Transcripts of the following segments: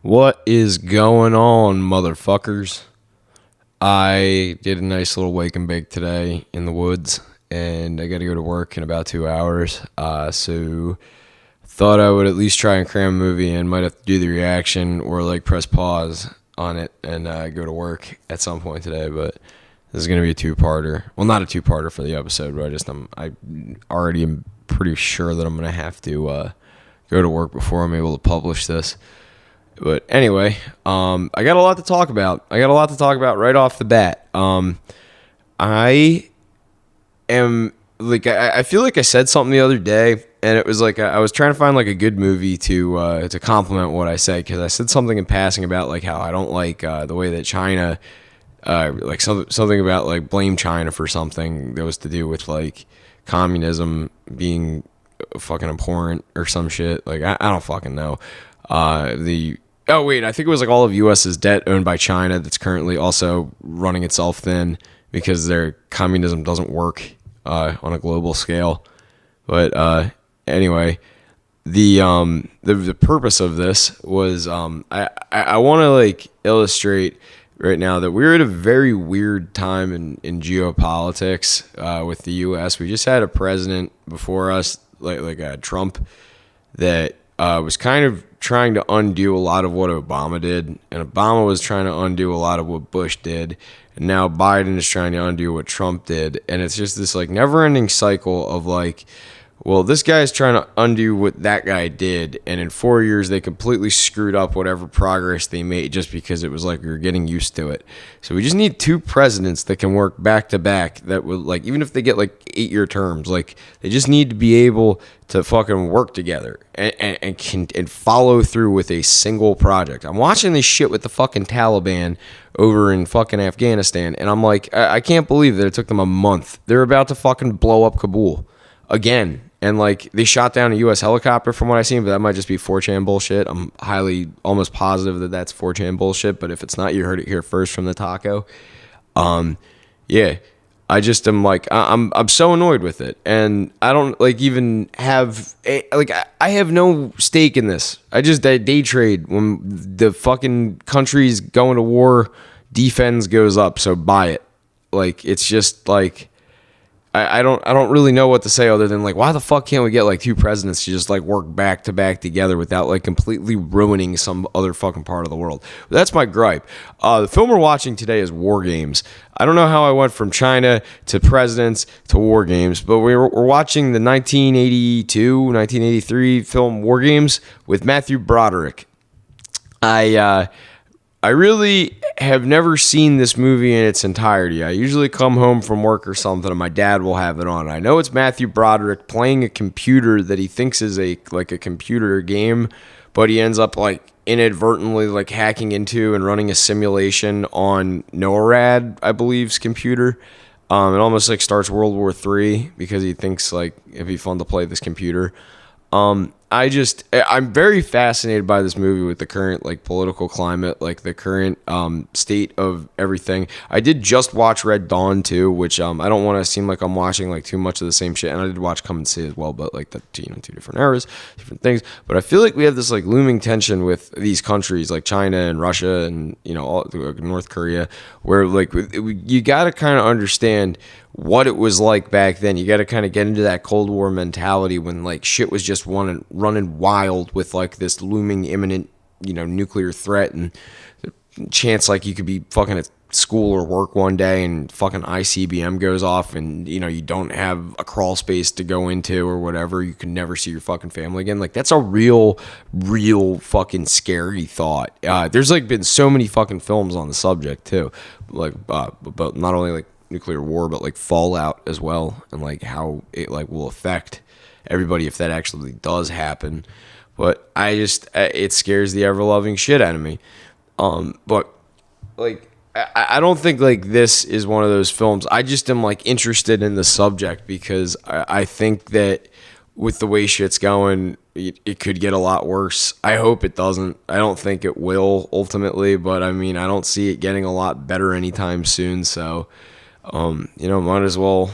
What is going on, motherfuckers? I did a nice little wake and bake today in the woods, and I got to go to work in about 2 hours. So thought I would at least try and cram a movie in. Might have to do the reaction or like press pause on it and go to work at some point today. But this is gonna be a two-parter. Well, not a two-parter for the episode, but I already am pretty sure that I'm gonna have to go to work before I'm able to publish this. But anyway, I got a lot to talk about. Right off the bat. I am like I feel like I said something the other day, and it was like I was trying to find like a good movie to complement what I said, because I said something in passing about like how I don't like the way that China, like something about like blame China for something that was to do with like communism being fucking abhorrent or some shit. Like I don't fucking know. Oh wait, I think it was like all of U.S.'s debt owned by China that's currently also running itself thin because their communism doesn't work on a global scale. But anyway, the purpose of this was I want to like illustrate right now that we're at a very weird time in geopolitics with the U.S. We just had a president before us, like Trump, that was kind of trying to undo a lot of what Obama did, and Obama was trying to undo a lot of what Bush did, and now Biden is trying to undo what Trump did, and it's just this like never-ending cycle of like, well, this guy's trying to undo what that guy did, and in 4 years they completely screwed up whatever progress they made just because it was like we were getting used to it. So we just need two presidents that can work back to back, that would like, even if they get like 8-year terms, like they just need to be able to fucking work together and follow through with a single project. I'm watching this shit with the fucking Taliban over in fucking Afghanistan, and I'm like, I can't believe that it took them a month. They're about to fucking blow up Kabul again. And like they shot down a U.S. helicopter from what I seen, but that might just be 4chan bullshit. I'm almost positive that that's 4chan bullshit. But if it's not, you heard it here first from the taco. Yeah, I just am like I'm so annoyed with it, and I don't like even have I have no stake in this. I day trade when the fucking country's going to war, defense goes up, so buy it. Like it's just like. I don't really know what to say other than like, why the fuck can't we get like two presidents to just like work back to back together without like completely ruining some other fucking part of the world? But that's my gripe. The film we're watching today is War Games. I don't know how I went from China to presidents to War Games, but we're watching the 1983 film War Games with Matthew Broderick. I really have never seen this movie in its entirety. I usually come home from work or something and my dad will have it on. I know it's Matthew Broderick playing a computer that he thinks is a computer game, but he ends up like inadvertently like hacking into and running a simulation on NORAD, I believe's computer. It almost like starts World War III because he thinks like it'd be fun to play this computer. I'm very fascinated by this movie with the current like political climate, like the current state of everything. I did just watch Red Dawn too, which I don't want to seem like I'm watching like too much of the same shit. And I did watch Come and See as well, but like two different eras, different things. But I feel like we have this like looming tension with these countries like China and Russia and all North Korea, where like you got to kind of understand what it was like back then. You got to kind of get into that Cold War mentality when like shit was just running wild with like this looming imminent, nuclear threat, and the chance like you could be fucking at school or work one day and fucking ICBM goes off and you don't have a crawl space to go into or whatever. You can never see your fucking family again. Like that's a real fucking scary thought. There's like been so many fucking films on the subject too, like but not only like nuclear war, but like fallout as well, and like how it like will affect everybody if that actually does happen. But it scares the ever-loving shit out of me. But like I don't think like this is one of those films. I just am like interested in the subject because I think that with the way shit's going, it could get a lot worse. I hope it doesn't. I don't think it will ultimately, but I mean, I don't see it getting a lot better anytime soon. So might as well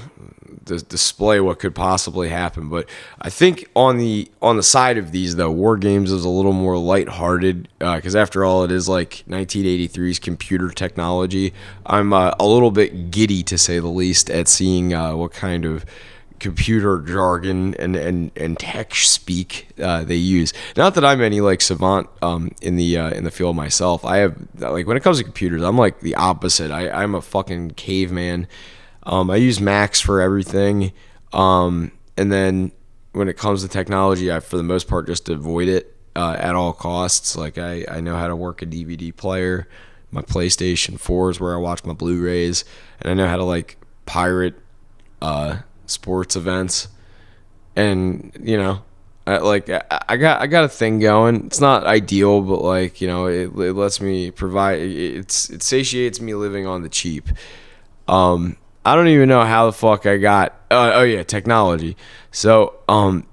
display what could possibly happen. But I think on the side of these though, War Games is a little more lighthearted because after all, it is like 1983's computer technology. I'm a little bit giddy to say the least at seeing what kind of computer jargon and tech speak they use. Not that I'm any like savant in the field myself. I have like when it comes to computers, I'm like the opposite. I'm a fucking caveman. I use Macs for everything, and then when it comes to technology, I for the most part just avoid it at all costs. Like I know how to work a DVD player. My PlayStation 4 is where I watch my Blu-rays, and I know how to like pirate sports events, and I got a thing going. It's not ideal, but like it lets me provide. It satiates me living on the cheap. I don't even know how the fuck I got. Oh yeah, technology. So I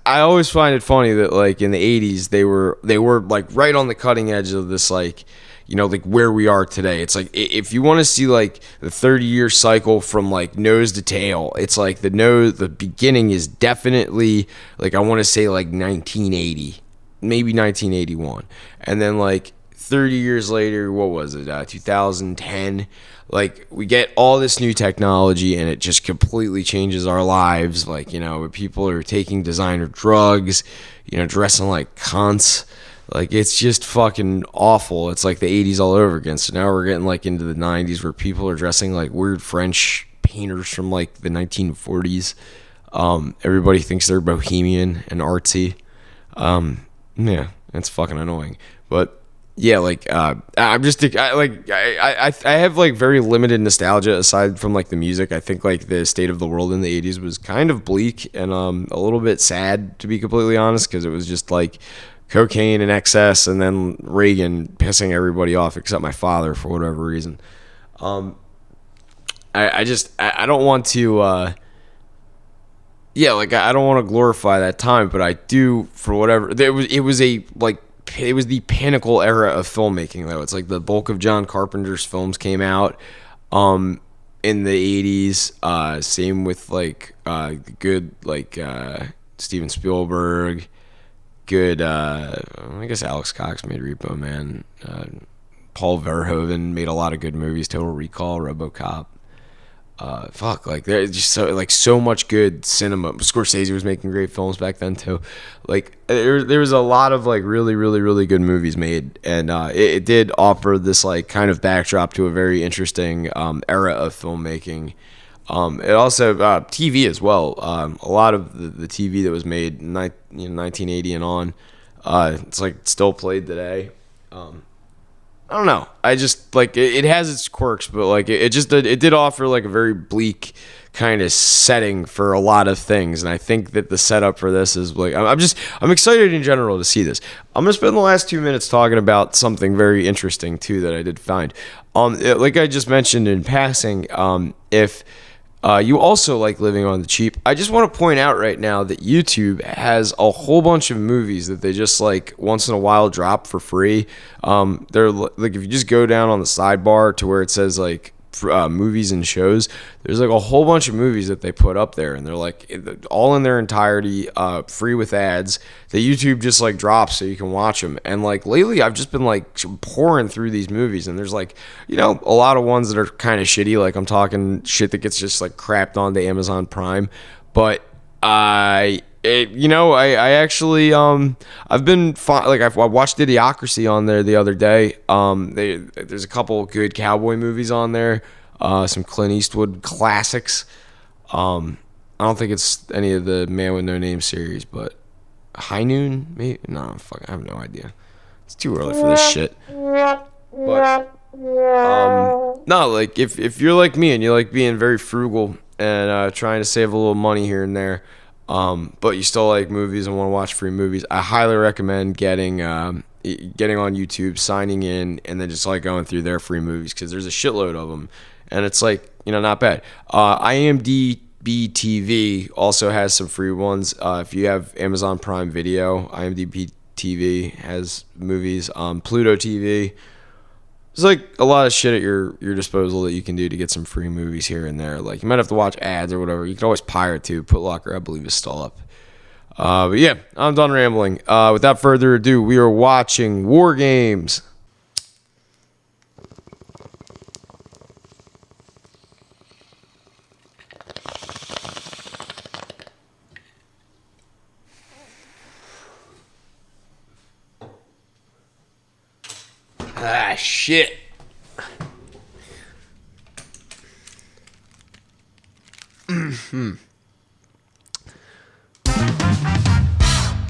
always find it funny that like in the 80s they were like right on the cutting edge of this like like where we are today. It's like if you want to see like the 30-year cycle from like nose to tail, it's like the beginning is definitely like I want to say like 1980, maybe 1981, and then like 30 years later, what was it? 2010. Like we get all this new technology and it just completely changes our lives. Like people are taking designer drugs, dressing like cunts. Like it's just fucking awful. It's like the 80s all over again. So now we're getting like into the 90s where people are dressing like weird French painters from like the 1940s. Everybody thinks they're bohemian and artsy. Yeah, it's fucking annoying. But yeah, like I'm just I have like very limited nostalgia aside from like the music. I think like the state of the world in the 80s was kind of bleak and a little bit sad, to be completely honest, because it was just like cocaine and excess, and then Reagan pissing everybody off except my father for whatever reason. I don't want to I don't want to glorify that time, but I do for whatever. It was the pinnacle era of filmmaking though. It's like the bulk of John Carpenter's films came out in the 80s. Same with like good like Steven Spielberg. Good, I guess Alex Cox made Repo Man. Paul Verhoeven made a lot of good movies. Total Recall, RoboCop. Like there's just so much good cinema. Scorsese was making great films back then too. Like there was a lot of like really really really good movies made, and it did offer this like kind of backdrop to a very interesting era of filmmaking. It also TV as well. A lot of the TV that was made in 1980 and on, it's like still played today. I don't know. I just like it has its quirks, but like it did offer like a very bleak kind of setting for a lot of things, and I think that the setup for this is like I'm excited in general to see this. I'm gonna spend the last 2 minutes talking about something very interesting too that I did find. Like I just mentioned in passing, if you also like living on the cheap, I just want to point out right now that YouTube has a whole bunch of movies that they just like once in a while drop for free. They're like if you just go down on the sidebar to where it says like movies and shows, there's like a whole bunch of movies that they put up there, and they're like all in their entirety free with ads that YouTube just like drops so you can watch them. And like lately I've just been like pouring through these movies, and there's like a lot of ones that are kind of shitty, like I'm talking shit that gets just like crapped onto Amazon Prime. But I actually I've been like I watched Idiocracy on there the other day. There's a couple good cowboy movies on there, some Clint Eastwood classics. I don't think it's any of the Man with No Name series, but High Noon maybe. No, fuck, I have no idea. It's too early for this shit. But no, like if you're like me and you like being very frugal and trying to save a little money here and there, but you still like movies and want to watch free movies, I highly recommend getting on YouTube, signing in, and then just like going through their free movies, because there's a shitload of them, and it's like not bad. IMDb TV also has some free ones. If you have Amazon Prime Video, IMDb TV has movies. Pluto TV. there's like a lot of shit at your disposal that you can do to get some free movies here and there. Like you might have to watch ads or whatever. You can always pirate too. Put Locker, I believe, is still up. But yeah, I'm done rambling. Without further ado, we are watching War Games. Ah, shit.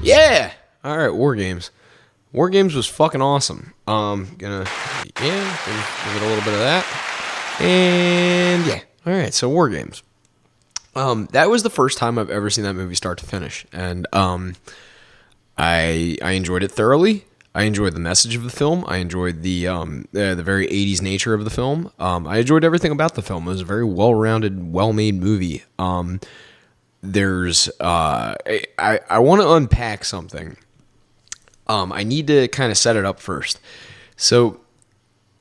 Yeah. All right, War Games. War Games was fucking awesome. Gonna give it a little bit of that. And yeah. All right, so War Games. That was the first time I've ever seen that movie start to finish, and I enjoyed it thoroughly. I enjoyed the message of the film. I enjoyed the very 80s nature of the film. I enjoyed everything about the film. It was a very well-rounded, well-made movie. I want to unpack something. I need to kind of set it up first. So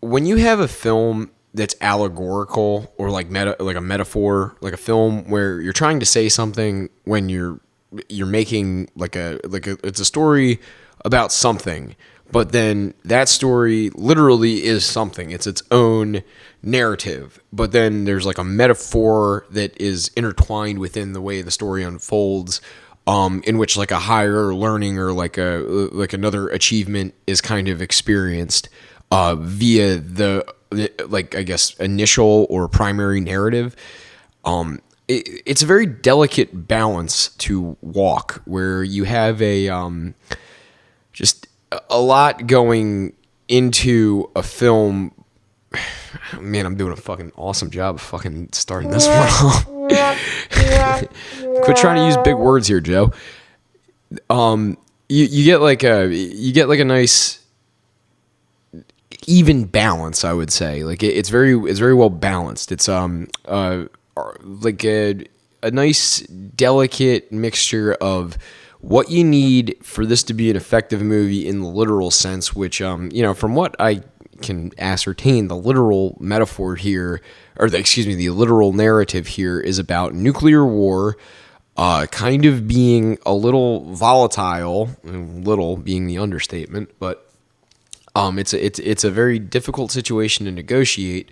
when you have a film that's allegorical or like a metaphor, like a film where you're trying to say something when you're making it's a story about something, but then that story literally is something. It's its own narrative, but then there's like a metaphor that is intertwined within the way the story unfolds, in which like a higher learning or like another achievement is kind of experienced via the like, I guess, initial or primary narrative. It's a very delicate balance to walk where you have just a lot going into a film. Man, I'm doing a fucking awesome job of fucking starting this one off. Quit trying to use big words here, Joe. You get like a nice even balance, I would say. Like it's very well balanced. It's like a nice delicate mixture of what you need for this to be an effective movie in the literal sense, which from what I can ascertain, the literal metaphor here, the literal narrative here is about nuclear war, kind of being a little volatile, little being the understatement, but it's a very difficult situation to negotiate.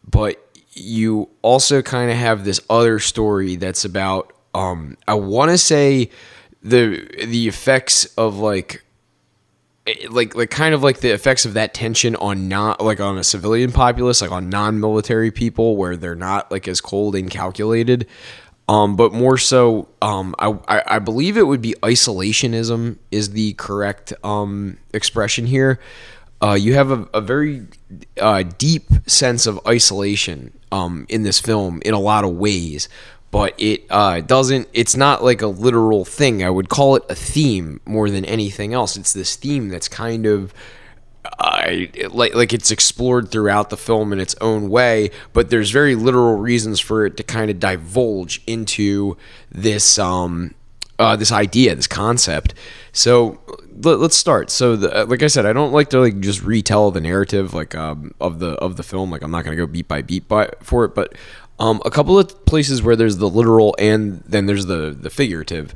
But you also kind of have this other story that's about I want to say the effects of like kind of like the effects of that tension on not like on a civilian populace, like on non-military people, where they're not like as cold and calculated, but more so I believe it would be isolationism is the correct expression here. You have a very deep sense of isolation in this film in a lot of ways, but it's not like a literal thing. I would call it a theme more than anything else. It's this theme that's kind of like it's explored throughout the film in its own way, but there's very literal reasons for it to kind of divulge into this this idea, this concept. So let's start. So like I said, I don't like to like just retell the narrative like of the film. Like I'm not gonna go beat by beat for it, but a couple of places where there's the literal and then there's the figurative,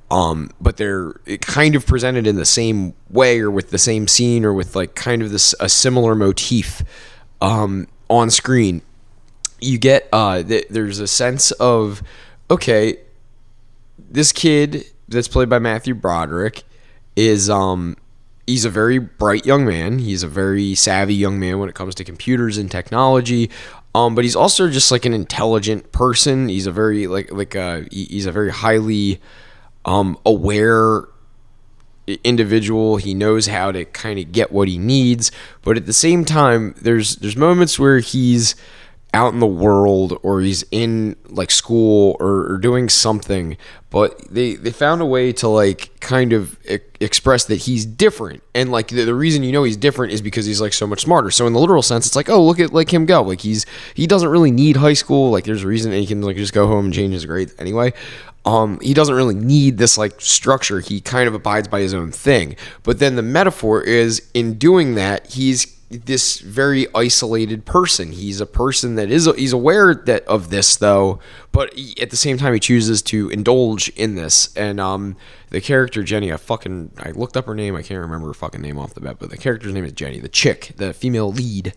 but they're kind of presented in the same way or with the same scene or with like kind of a similar motif on screen. You get there's a sense of, okay, this kid that's played by Matthew Broderick is he's a very bright young man. He's a very savvy young man when it comes to computers and technology. But he's also just like an intelligent person. He's a very he's a very highly aware individual. He knows how to kind of get what he needs, but at the same time, there's moments where he's out in the world or he's in like school or doing something, but they found a way to like kind of express that he's different, and like the reason he's different is because he's like so much smarter. So in the literal sense, it's like, oh, look at like him go, like he doesn't really need high school. Like there's a reason he can like just go home and change his grades anyway. He doesn't really need this like structure. He kind of abides by his own thing. But then the metaphor is, in doing that, he's this very isolated person. He's a person that he's aware that of this though, but at the same time he chooses to indulge in this. And the character Jenny, I looked up her name. I can't remember her fucking name off the bat, but the character's name is Jenny, the chick, the female lead.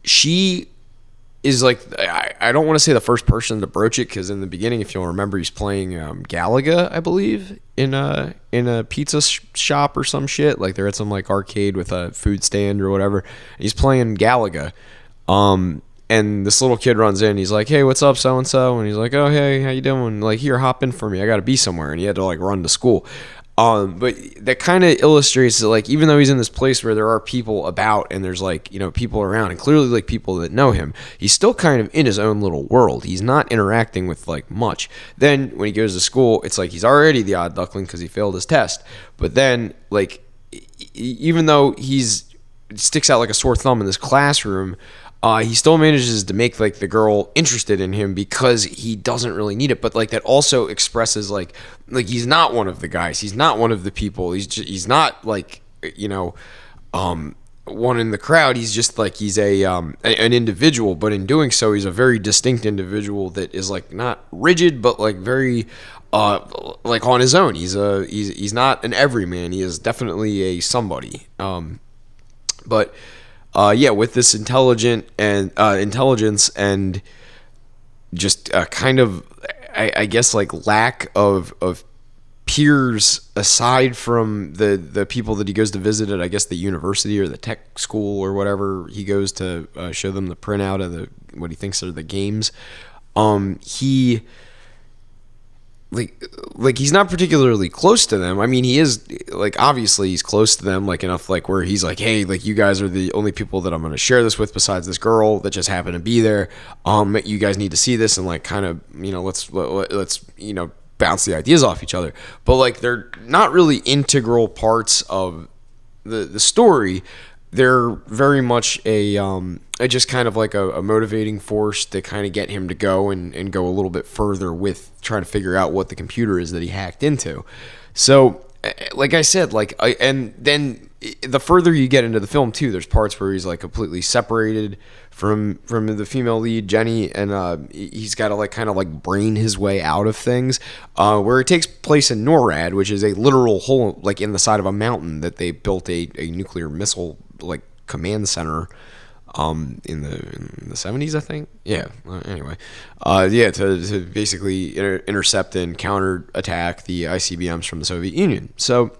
She is like, I don't want to say the first person to broach it, because in the beginning, if you'll remember, he's playing Galaga, I believe, in a pizza shop or some shit. Like they're at some like arcade with a food stand or whatever. And he's playing Galaga. And this little kid runs in. He's like, "Hey, what's up, so and so?" And he's like, "Oh, hey, how you doing? Like, here, hop in for me. I gotta be somewhere." And he had to like run to school. But that kind of illustrates that, like, even though he's in this place where there are people about and there's like, people around and clearly like people that know him, he's still kind of in his own little world. He's not interacting with like much. Then when he goes to school, it's like he's already the odd duckling because he failed his test. But then, like, even though sticks out like a sore thumb in this classroom, he still manages to make like the girl interested in him because he doesn't really need it. But like that also expresses like he's not one of the guys. He's not one of the people. He's not like one in the crowd. He's just like he's an individual. But in doing so, he's a very distinct individual that is like not rigid, but like very like on his own. He's not an everyman. He is definitely a somebody. But with this intelligence and just kind of, I guess, like lack of peers aside from the people that he goes to visit at, I guess, the university or the tech school or whatever he goes to show them the printout of what he thinks are the games. He like he's not particularly close to them. I mean, he is, like, obviously he's close to them, like enough, like where he's like, hey, like, you guys are the only people that I'm going to share this with besides this girl that just happened to be there. You guys need to see this and like kind of, let's bounce the ideas off each other. But like they're not really integral parts of the story. They're very much a just kind of like a motivating force to kind of get him to go and go a little bit further with trying to figure out what the computer is that he hacked into. So, like I said, and then the further you get into the film too, there's parts where he's like completely separated from the female lead, Jenny, and he's got to like kind of like brain his way out of things. Where it takes place in NORAD, which is a literal hole like in the side of a mountain that they built a nuclear missile like command center in the 70s, I think. Yeah. Anyway, to basically intercept and counter attack the ICBMs from the Soviet Union. So,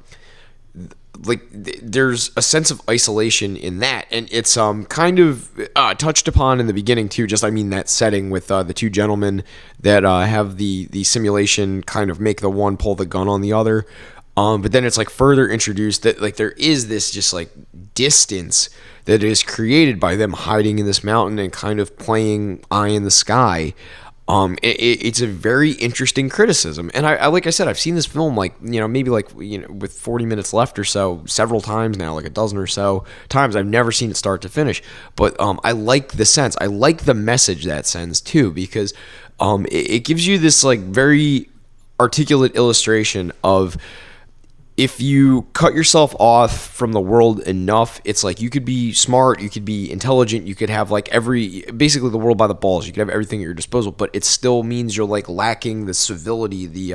like, there's a sense of isolation in that, and it's kind of touched upon in the beginning too. Just, I mean, that setting with the two gentlemen that have the simulation kind of make the one pull the gun on the other. But then it's like further introduced that like there is this just like distance that is created by them hiding in this mountain and kind of playing eye in the sky. It's a very interesting criticism. And I like I said, I've seen this film like, maybe like, with 40 minutes left or so several times now, like a dozen or so times. I've never seen it start to finish. But I like the sense. I like the message that sends too, because it gives you this like very articulate illustration of, if you cut yourself off from the world enough, it's like you could be smart, you could be intelligent, you could have like basically the world by the balls. You could have everything at your disposal, but it still means you're like lacking the civility, the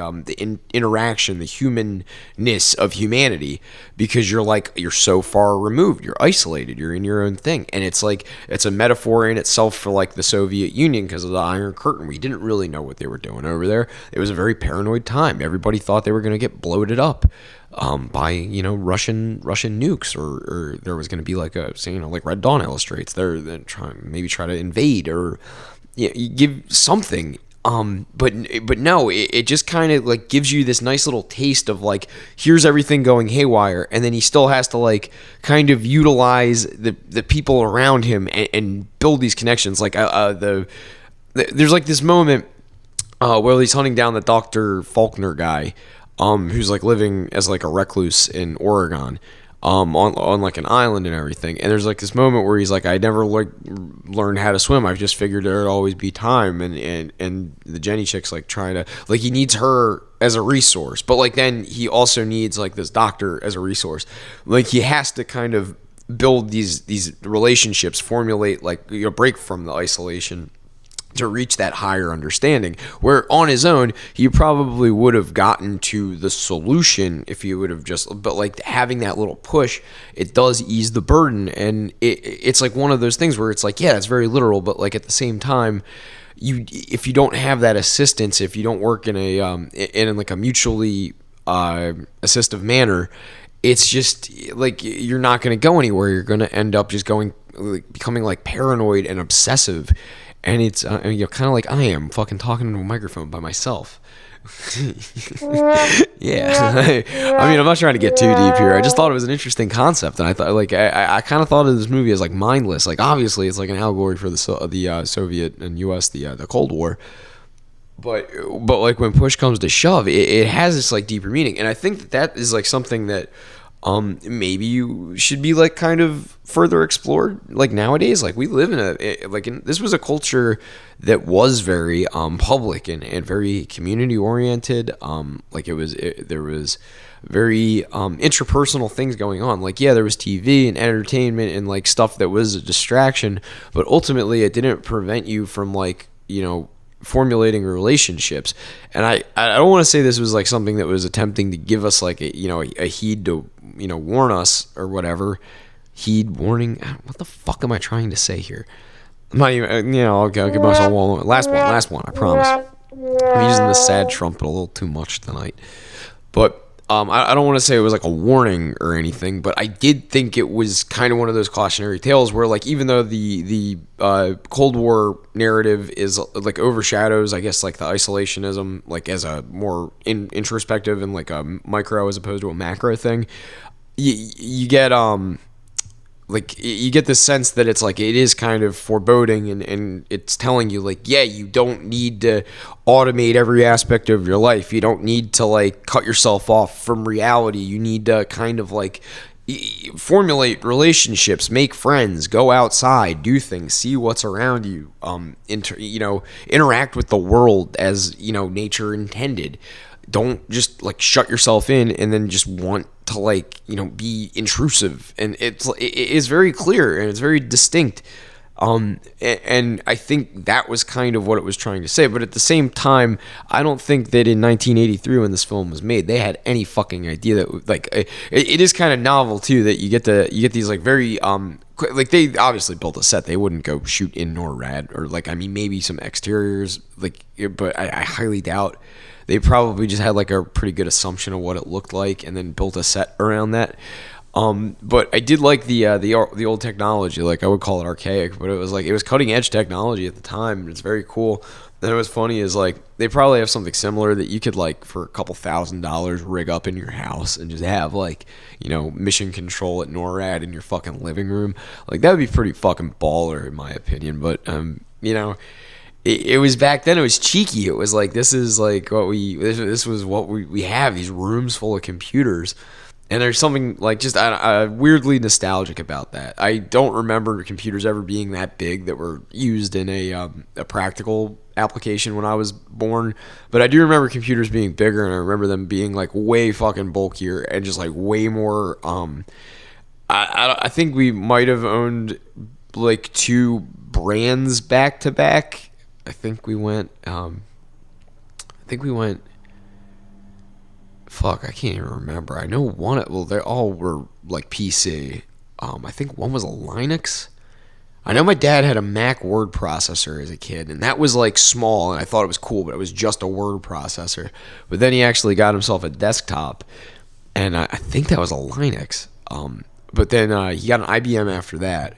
interaction, the humanness of humanity, because you're so far removed, you're isolated, you're in your own thing. And it's like, it's a metaphor in itself for like the Soviet Union because of the Iron Curtain. We didn't really know what they were doing over there. It was a very paranoid time. Everybody thought they were going to get bloated up by Russian nukes, or there was going to be like like Red Dawn illustrates, they're try to invade or you give something. But no, it just kind of like gives you this nice little taste of like, here's everything going haywire, and then he still has to like kind of utilize the people around him and build these connections. Like there's like this moment where he's hunting down the Dr. Faulkner guy, who's like living as like a recluse in Oregon, on like an island and everything. And there's like this moment where he's like, I never like learned how to swim. I just figured there'd always be time. And the Jenny chick's like trying to, like, he needs her as a resource, but like then he also needs like this doctor as a resource. Like he has to kind of build these relationships, formulate, like, break from the isolation to reach that higher understanding, where on his own he probably would have gotten to the solution if he would have just, but like having that little push, it does ease the burden. And it's like one of those things where it's like, yeah, it's very literal, but like at the same time, if you don't have that assistance, if you don't work in a in like a mutually assistive manner, it's just like you're not going to go anywhere. You're going to end up just becoming like paranoid and obsessive. And it's kind of like I am fucking talking into a microphone by myself. Yeah. I mean, I'm not trying to get too deep here. I just thought it was an interesting concept, and I thought, like, I kind of thought of this movie as like mindless. Like, obviously, it's like an allegory for the Soviet and U.S. the Cold War. But like when push comes to shove, it has this like deeper meaning, and I think that is like something that maybe you should be like kind of further explored. Like nowadays, like we live this was a culture that was very public and very community oriented. Like there was very interpersonal things going on. Like, yeah, there was TV and entertainment and like stuff that was a distraction, but ultimately it didn't prevent you from like, formulating relationships. And I don't want to say this was like something that was attempting to give us like a heed to warn us or whatever. Heed, warning, what the fuck am I trying to say here? I'm not even, I'll give myself one. Last one, I promise. I'm using the sad trumpet a little too much tonight. But I don't want to say it was like a warning or anything, but I did think it was kind of one of those cautionary tales where, like, even though the Cold War narrative is like overshadows, I guess, like the isolationism, like as a more introspective and like a micro as opposed to a macro thing, you get like you get this sense that it's like it is kind of foreboding, and it's telling you like, yeah, you don't need to automate every aspect of your life. You don't need to like cut yourself off from reality. You need to kind of like formulate relationships, make friends, go outside, do things, see what's around you, interact with the world as nature intended. Don't just like shut yourself in and then just want to like be intrusive. And it is very clear and it's very distinct, and I think that was kind of what it was trying to say. But at the same time, I don't think that in 1983 when this film was made they had any fucking idea that like it is kind of novel too that you get these like very like they obviously built a set. They wouldn't go shoot in NORAD, or like, I mean, maybe some exteriors, like, but I highly doubt. They probably just had like a pretty good assumption of what it looked like and then built a set around that. But I did like the old technology. Like, I would call it archaic, but it was cutting edge technology at the time, and it's very cool. And it was funny is like they probably have something similar that you could like for a couple $1,000s rig up in your house and just have like mission control at NORAD in your fucking living room. Like, that would be pretty fucking baller in my opinion. But It was back then. It was cheeky. It was like, this is like what this was what we have, these rooms full of computers, and there's something like just weirdly nostalgic about that. I don't remember computers ever being that big that were used in a practical application when I was born, but I do remember computers being bigger, and I remember them being like way fucking bulkier and just like way more. I think we might have owned like two brands back to back. I think we went. Fuck, I can't even remember. I know one. Well, they all were like PC. I think one was a Linux. I know my dad had a Mac word processor as a kid, and that was like small, and I thought it was cool, but it was just a word processor. But then he actually got himself a desktop, and I think that was a Linux. But then he got an IBM after that.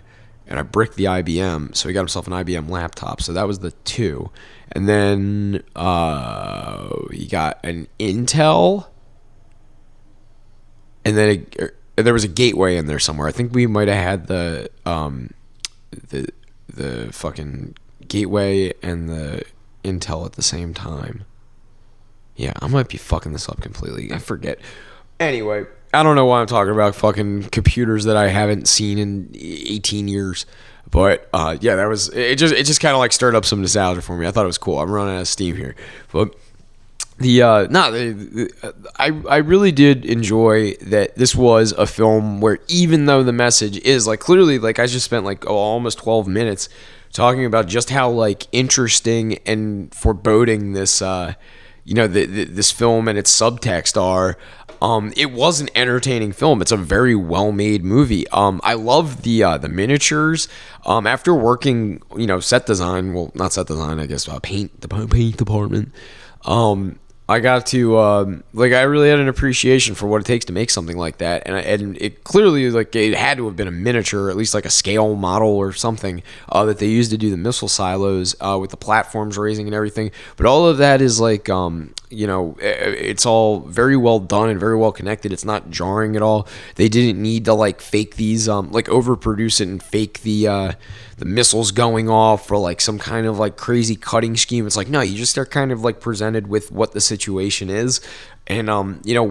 And I bricked the IBM, so he got himself an IBM laptop. So that was the two. And then he got an Intel. And then there was a Gateway in there somewhere. I think we might have had the fucking Gateway and the Intel at the same time. Yeah, I might be fucking this up completely. I forget. Anyway, I don't know why I'm talking about fucking computers that I haven't seen in 18 years. But yeah, that was it. Just kind of like stirred up some nostalgia for me. I thought it was cool. I'm running out of steam here. But I really did enjoy that this was a film where, even though the message is like clearly, like, I just spent like almost 12 minutes talking about just how like interesting and foreboding this this film and its subtext are. It was an entertaining film. It's a very well made movie. I love the miniatures. After working, set design, well, not set design, I guess, the paint department. I got to I really had an appreciation for what it takes to make something like that, and it clearly, like, it had to have been a miniature, or at least like a scale model or something that they used to do the missile silos with the platforms raising and everything. But all of that is like it's all very well done and very well connected. It's not jarring at all. They didn't need to like fake these overproduce it and fake the missiles going off or like some kind of like crazy cutting scheme. It's like, no, you just are kind of like presented with what the situation is and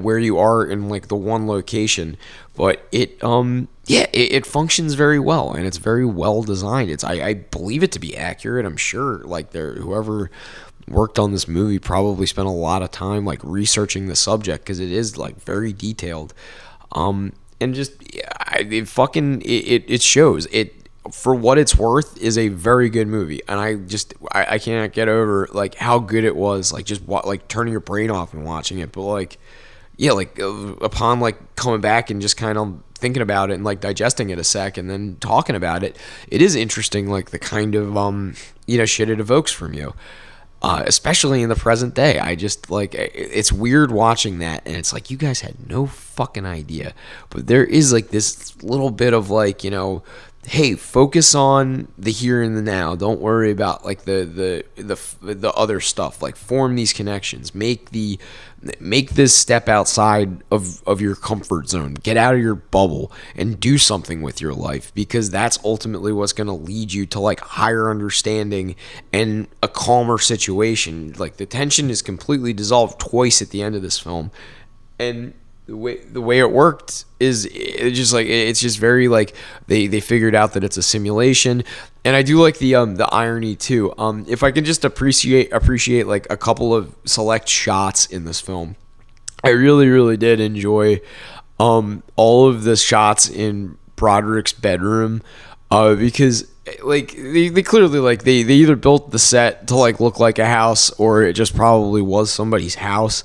where you are in like the one location. But it functions very well and it's very well designed. I believe it to be accurate. I'm sure like whoever worked on this movie probably spent a lot of time like researching the subject, because it is like very detailed. And just it shows it. For what it's worth, is a very good movie, and I can't get over like how good it was. Like, just like turning your brain off and watching it. But like, yeah, like upon like coming back and just kind of thinking about it and like digesting it a sec and then talking about it, it is interesting, like the kind of shit it evokes from you. Especially in the present day. I just like, it's weird watching that, and it's like, you guys had no fucking idea, but there is like this little bit of like, hey, focus on the here and the now. Don't worry about like the other stuff. Like, form these connections. Make this step outside of your comfort zone. Get out of your bubble and do something with your life, because that's ultimately what's going to lead you to like higher understanding and a calmer situation. Like, the tension is completely dissolved twice at the end of this film, and the way it worked is it's just very like they figured out that it's a simulation. And I do like the irony too. If I can just appreciate like a couple of select shots in this film, I really did enjoy all of the shots in Broderick's bedroom, because like they clearly like they either built the set to like look like a house, or it just probably was somebody's house,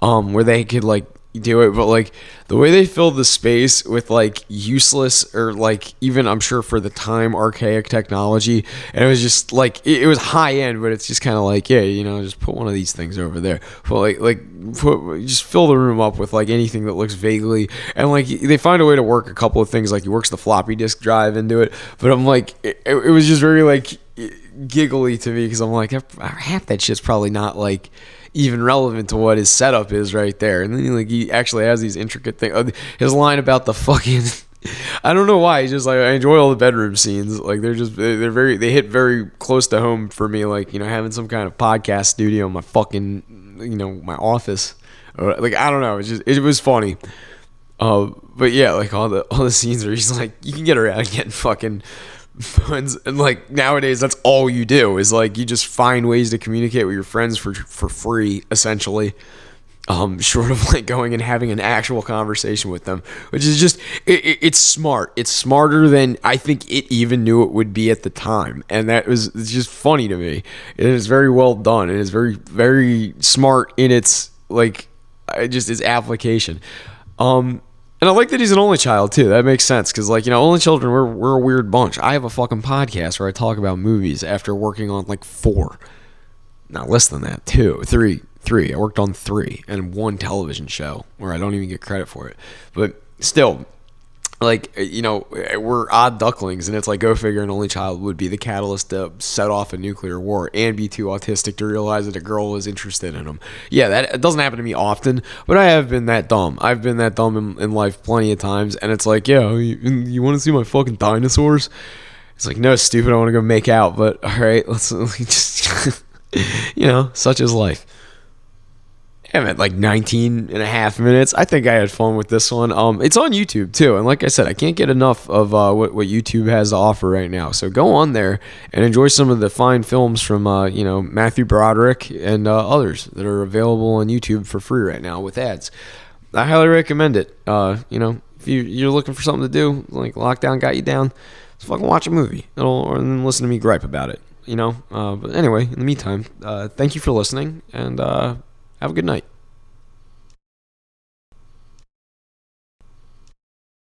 where they could like do it. But like the way they filled the space with like useless, or like even, I'm sure for the time, archaic technology, and it was just like it was high end, but it's just kind of like, yeah, just put one of these things over there. But just fill the room up with like anything that looks vaguely, and like they find a way to work a couple of things, like he works the floppy disk drive into it. But I'm like, it was just very like giggly to me, because I'm like, half that shit's probably not like even relevant to what his setup is right there. And then he actually has these intricate things. His line about the fucking I don't know why, he's just like, I enjoy all the bedroom scenes. Like, they hit very close to home for me. Like, having some kind of podcast studio in my fucking my office, or like, I don't know, it was funny. But yeah, like all the scenes where he's like, you can get around getting fucking phones, and like nowadays that's all you do, is like you just find ways to communicate with your friends for free, essentially, short of like going and having an actual conversation with them, which is just it's smart. It's smarter than I think it even knew it would be at the time, and it's just funny to me. It is very well done, and it's very, very smart in its like just its application. And I like that he's an only child too. That makes sense, because like, only children, we're a weird bunch. I have a fucking podcast where I talk about movies after working on like 4, not less than that, 3. I worked on 3 and 1 television show where I don't even get credit for it. But still, like, we're odd ducklings, and it's like, go figure, an only child would be the catalyst to set off a nuclear war and be too autistic to realize that a girl is interested in him. Yeah, that doesn't happen to me often, but I have been that dumb. I've been that dumb in life plenty of times, and it's like, yeah, you want to see my fucking dinosaurs? It's like, no, stupid, I want to go make out, but all right, let's just, such is life. I'm at like 19 and a half minutes. I think I had fun with this one. It's on YouTube too. And like I said, I can't get enough of what YouTube has to offer right now. So go on there and enjoy some of the fine films from, Matthew Broderick and others that are available on YouTube for free right now with ads. I highly recommend it. If you're looking for something to do, like lockdown got you down, just fucking watch a movie. Or then listen to me gripe about it. But anyway, in the meantime, thank you for listening, and have a good night.